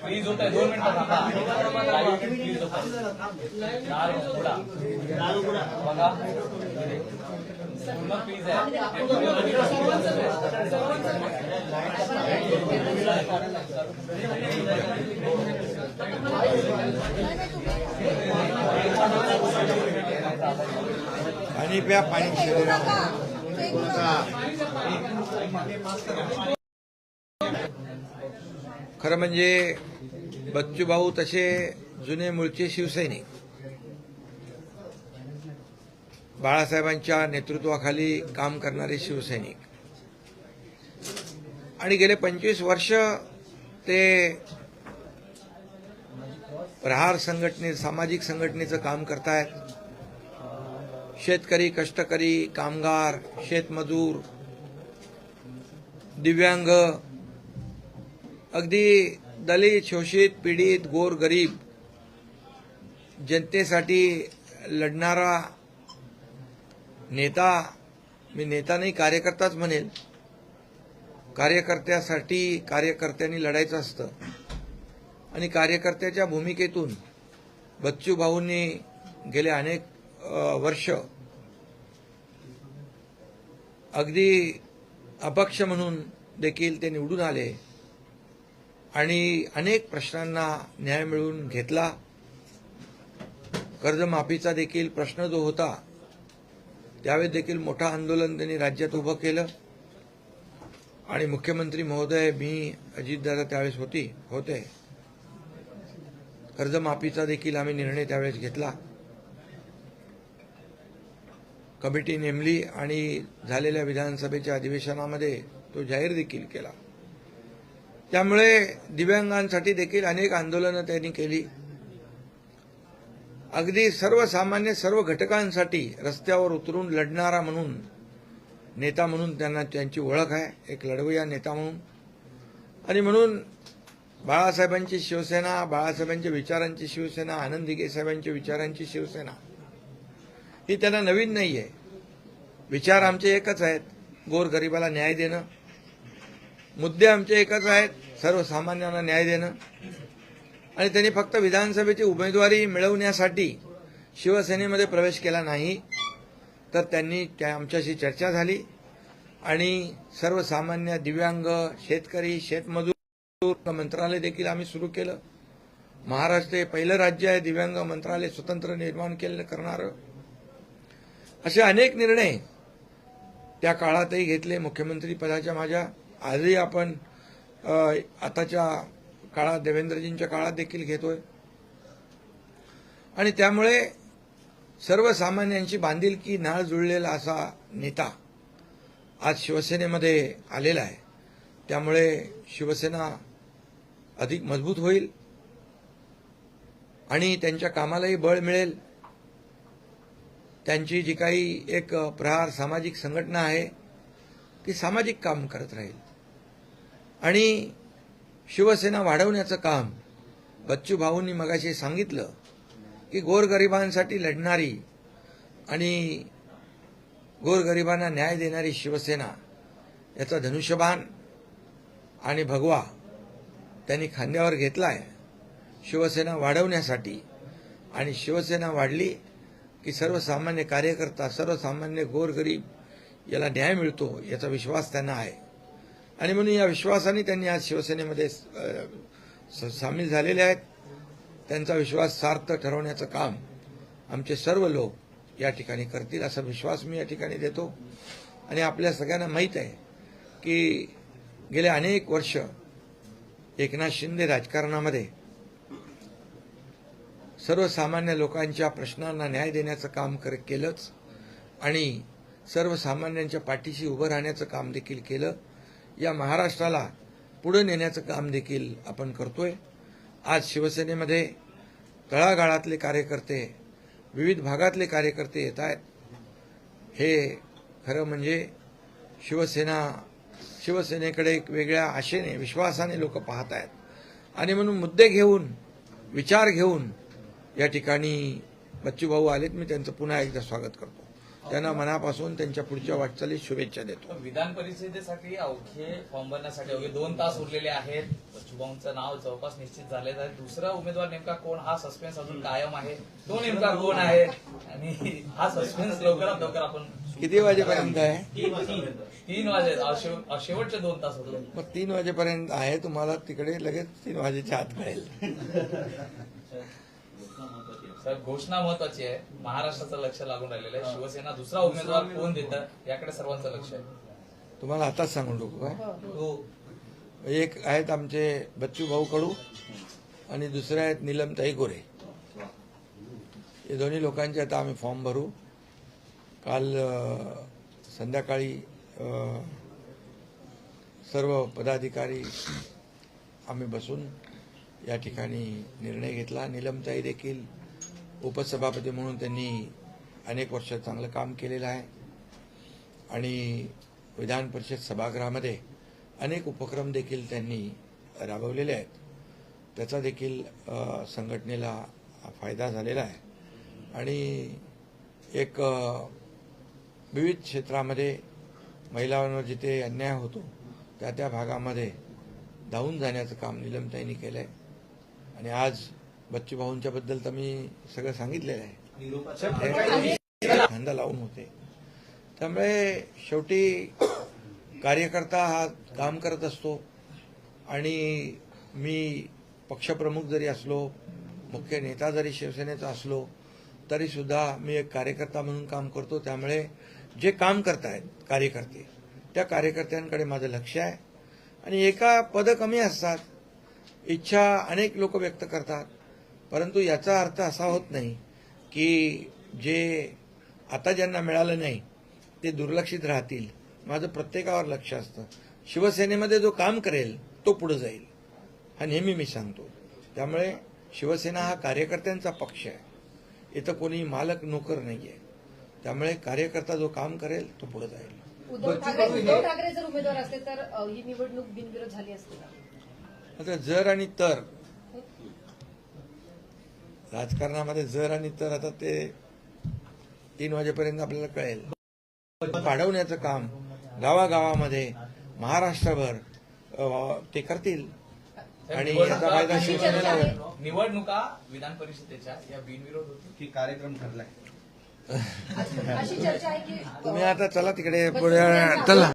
Please होता है 2 minute please होता बघा प्लीज आहे पाणी प्या, पाणी खरं म्हणजे बच्चू भाऊ तसे जुने मूळचे शिवसैनिक, बाळासाहेबांच्या नेतृत्वाखाली काम करणारे शिवसैनिक, आणि गेले 25 वर्ष ते प्रहार संघटने सामाजिक संघटनेचं काम करतायत. शेतकरी, कष्टकरी, कामगार, शेतमजूर, दिव्यांग, अगदी दलित, शोषित, पीडित, गोर गरीब जनतेसाठी लढणारा नेता. मी नेता नाही, कार्यकर्ताच म्हणेल. कार्यकर्त्यासाठी कार्यकर्त्यांनी लढायचं असतं आणि कार्यकर्त्याच्या भूमिकेतून बच्चू भाऊंनी गेले अनेक वर्ष अगदी अपक्ष म्हणून देखील ते निवडून आले आणि अनेक प्रश्नांना न्याय मिळवून घेतला. कर्जमाफीचा देखील प्रश्न जो होता त्यावेळेस देखील मोठं आंदोलन त्यांनी राज्यात उभं केलं आणि मुख्यमंत्री महोदय, मी, अजितदादा त्यावेळेस होते. कर्जमाफीचा देखील आम्ही निर्णय त्यावेळेस घेतला, कमिटी नेमली आणि झालेल्या विधानसभेच्या अधिवेशनामध्ये तो जाहीर देखील केला. त्यामुळे दिव्यांगांसाठी देखील अनेक आंदोलनं त्यांनी केली. अगदी सर्वसामान्य सर्व घटकांसाठी रस्त्यावर उतरून लढणारा म्हणून, नेता म्हणून त्यांना त्यांची ओळख आहे, एक लढवय्या नेता म्हणून. आणि म्हणून बाळासाहेबांची शिवसेना, बाळासाहेबांच्या विचारांची शिवसेना, आनंद दिघे साहेबांच्या विचारांची शिवसेना ही त्यांना नवीन नाही आहे. विचार आमचे एकच आहेत, गोरगरिबाला न्याय देणं. मुद्दे आमचे एकच आहेत, सर्वसामान्यांना न्याय देणं. आणि त्यांनी फक्त विधानसभेची उमेदवारी मिळवण्यासाठी शिवसेनेमध्ये प्रवेश केला नाही, तर त्यांनी आमच्याशी चर्चा झाली आणि सर्वसामान्य, दिव्यांग, शेतकरी, शेतमजूर मंत्रालय देखील आम्ही सुरू केलं. महाराष्ट्र हे पहिलं राज्य आहे दिव्यांग मंत्रालय स्वतंत्र निर्माण करणारं. असे अनेक निर्णय त्या काळातही घेतले. मुख्यमंत्री पदाच्या माझ्या आजही आपण आताच्या काळात देवेंद्रजींच्या काळात देखील घेतोय. आणि त्यामुळे सर्वसामान्यांची बांधिलकी नाळ जुळलेला असा नेता आज शिवसेनेमध्ये आलेला आहे. त्यामुळे शिवसेना अधिक मजबूत होईल आणि त्यांच्या कामालाही बळ मिळेल. त्यांची जी काही एक प्रहार सामाजिक संघटना आहे ती सामाजिक काम करत राहील आणि शिवसेना वाढवण्याचं काम बच्चू भाऊंनी मगाशी सांगितलं की गोरगरिबांसाठी लढणारी आणि गोरगरिबांना न्याय देणारी शिवसेना याचा धनुष्यबाण आणि भगवा त्यांनी खांद्यावर घेतलाय शिवसेना वाढवण्यासाठी. आणि शिवसेना वाढली की सर्वसामान्य कार्यकर्ता, सर्वसामान्य गोरगरीब याला न्याय मिळतो याचा विश्वास त्यांना आहे. आणि म्हणून या विश्वासाने त्यांनी आज शिवसेनेमध्ये सामील झालेले आहेत. त्यांचा विश्वास सार्थ ठरवण्याचं काम आमचे सर्व लोक या ठिकाणी करतील असा विश्वास मी या ठिकाणी देतो. आणि आपल्या सगळ्यांना माहीत आहे की गेले अनेक वर्ष एकनाथ शिंदे राजकारणामध्ये सर्वसामान्य लोकांच्या प्रश्नांना न्याय देण्याचं काम केलंच आणि सर्वसामान्यांच्या पाठीशी उभं राहण्याचं काम देखील केलं. या महाराष्ट्राला पुढे नेण्याचं काम देखील आपण करतोय. आज शिवसेनेमध्ये तळागाळातले कार्यकर्ते, विविध भागातले कार्यकर्ते येत आहेत. हे खरं म्हणजे शिवसेनेकडे एक वेगळ्या आशेने, विश्वासाने लोक पाहत आहेत. आणि म्हणून मुद्दे घेऊन, विचार घेऊन या ठिकाणी बच्चू भाऊ आलेत. मी त्यांचं पुन्हा एकदा स्वागत करतो. त्यांना मनापासून त्यांच्या पुढच्या वाटचालीत शुभेच्छा देतो. विधान परिषदेसाठी अवघे फॉर्म भरण्यासाठी अवघे 2 तास उरलेले आहेत. शुभमचं नाव जवळपास निश्चित झाले आहे. दुसरा उमेदवार नेमका कोण हा सस्पेन्स अजून कायम आहे. तो नेमका कोण आहे आणि हा सस्पेन्स लवकरात लवकर आपण किती वाजेपर्यंत आहे? 3 वाजे शेवटचे 2 तास होते. मग 3 वाजेपर्यंत आहे. तुम्हाला तिकडे लगेच 3 वाजेच्या आत कळेल. सर, घोषणा महत्वाची आहे. महाराष्ट्राचं लक्ष लागून राहिलेलं आहे. शिवसेना दुसरा उमेदवार कोण देतं याकडे सर्वांचं लक्ष आहे. तुम्हाला आताच सांगून टाकू काय? हो. एक आहेत आमचे बच्चू भाऊ कडू आणि दुसरे आहेत नीलमताई गोरे. हे दोन्ही लोकांचे आता आम्ही फॉर्म भरू. काल संध्याकाळी सर्व पदाधिकारी आम्ही बसून या ठिकाणी निर्णय घेतला. नीलमताई देखील उपसभापती म्हणून त्यांनी अनेक वर्ष चांगलं काम केलेलं आहे आणि विधान परिषद सभागृहामध्ये अनेक उपक्रम देखील त्यांनी राबवलेले आहेत. त्याचा देखील संघटनेला फायदा झालेला आहे आणि एक विविध क्षेत्रामध्ये महिलांवर जिथे अन्याय होतो त्या भागामध्ये धावून जाण्याचं काम नीलमताईंनी केलं आहे आणि आज बच्चूभाऊंच्या बद्दल तर मी सगळं सांगितलेलं आहे. खांदा लावून होते. त्यामुळे शेवटी कार्यकर्ता हा काम करत असतो आणि मी पक्षप्रमुख जरी असलो, मुख्य नेता जरी शिवसेनेचा असलो तरी सुद्धा मी एक कार्यकर्ता म्हणून काम करतो. त्यामुळे जे काम करतायत कार्यकर्ते त्या कार्यकर्त्यांकडे माझं लक्ष आहे आणि एका पद कमी असतात. इच्छा अनेक लोक व्यक्त करतात, परंतु याचा अर्थ असा होत नाही की जे आता ज्यांना मिळालं नाही ते दुर्लक्षित राहतील. माझं प्रत्येकावर लक्ष असतं. शिवसेनेमध्ये जो काम करेल तो पुढे जाईल हा नेहमी मी सांगतो. त्यामुळे शिवसेना हा कार्यकर्त्यांचा पक्ष आहे. इथं कोणी मालक नोकर नाही आहे. त्यामुळे कार्यकर्ता जो काम करेल तो पुढे जाईल. उद्धव ठाकरे जर उमेदवार असते तर ही निवडणूक बिनविरोध झाली असती का? आता जर आणि तर राजकारणामध्ये जर आणि तर आता ते 3 वाजेपर्यंत आपल्याला कळेल. वाढवण्याचं काम गावागावामध्ये महाराष्ट्रभर ते करतील आणि याचा फायदा शिवसेनेला होईल. निवडणुका विधान परिषदेच्या या बिनविरोध होतील की कार्यक्रम ठरलाय. अशी चर्चा आहे की तुम्ही आता चला तिकडे पुढे चला.